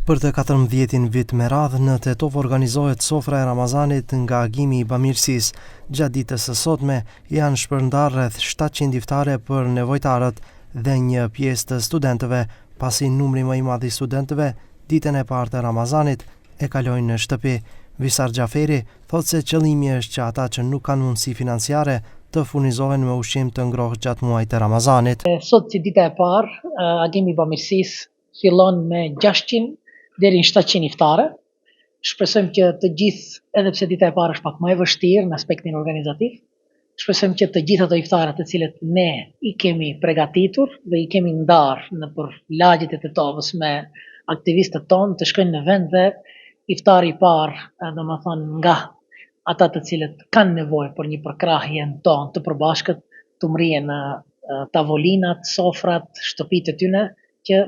Për të 14 vit me radhë në Tetov organizohet sofra e Ramazanit nga Agimi i Bamirësisë. Gjatë ditës së sotme janë shpërndar rreth 700 iftare për nevojtarët dhe një pjesë të studentëve, pasi numri më i madh i studentëve ditën e parë të Ramazanit e kalojnë në shtëpi. Visar Xhaferi thotë se qëllimi është që ata që nuk kanë mundësi financiare të furnizohen me ushqim të ngrohtë gjatë muajit të Ramazanit. Sot si dita e parë, Agimi i Bamirësisë fillon me 600 deri në 700 iftare. Shpresojmë që të gjithë, edhe pse dita e parë është pak më e vështirë në aspektin organizativ, shpresojmë që të gjithë ato iftare të cilët ne i kemi përgatitur dhe i kemi ndarë në për lagjet e Tetovës me aktivistët tonë të shkojnë në vend dhe iftari i parë, domethënë nga ata të cilët kanë nevojë për një përkrahje tonë të përbashkët, të mrihen në tavolinat, sofrat, shtëpitë e tyre që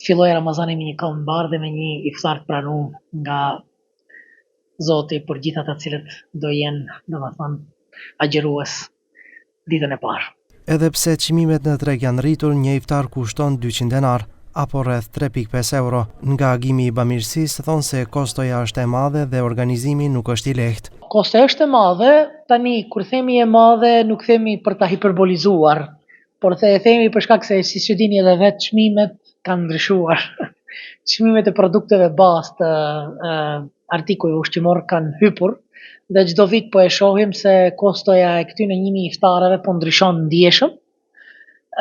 filloi Ramazani me një këmbë mbar dhe me një iftar të pranuar nga Zoti për gjithë ata të cilët do jenë, domethënë, agjerues ditën e parë. Edhe pse çmimet në treg janë rritur, një iftar kushton 200 denar apo rreth 3.5 euro. Nga Agimi i Bamirësisë thonë se kostoja është e madhe dhe organizimi nuk është i lehtë. Kosta është e madhe, tani kur themi e madhe nuk themi për ta hiperbolizuar, por themi për shkak se si dini edhe vetë çmimet kanë ndryshuar. Çmimet e produkteve bazë të artikuj ushqimor kanë hypur dhe çdo vit po e shohim se kostoja e këtyre 1000 iftareve po ndryshon ndjeshëm.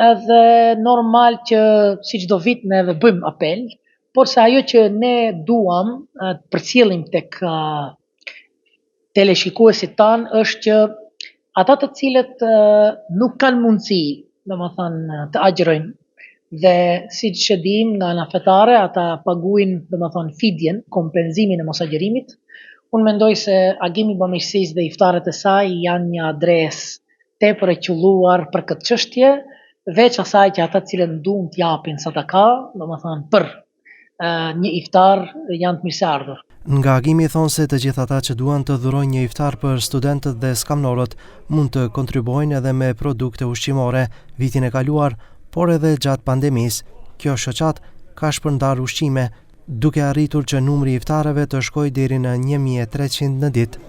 Edhe normal që si çdo vit ne edhe bëjmë apel, por se ajo që ne duam të përcjellim tek teleshikuesit tanë është që ata të cilët nuk kanë mundësi, domethënë, të agjerojnë dhe siç e dim nga ana fetare ata paguajnë, domethënë, fidjen, kompenzimin e mosagjerimit. Unë mendoj se Agimi i Bamirësisë dhe iftarët e saj janë një adresë tepër e qelluar për këtë çështje, veç asaj që ata të cilët duan të japin sadaka, domethënë për një iftar janë të mirëseardhur. Nga Agimi thonë se të gjithë ata që duan të dhurojnë një iftar për studentët dhe skamnorët mund të kontribuojnë edhe me produkte ushqimore vitin e kaluar, por edhe gjatë pandemisë. Kjo shoqat ka shpërndar ushqime, duke arritur që numri i iftareve të shkojë deri në 1300 në ditë.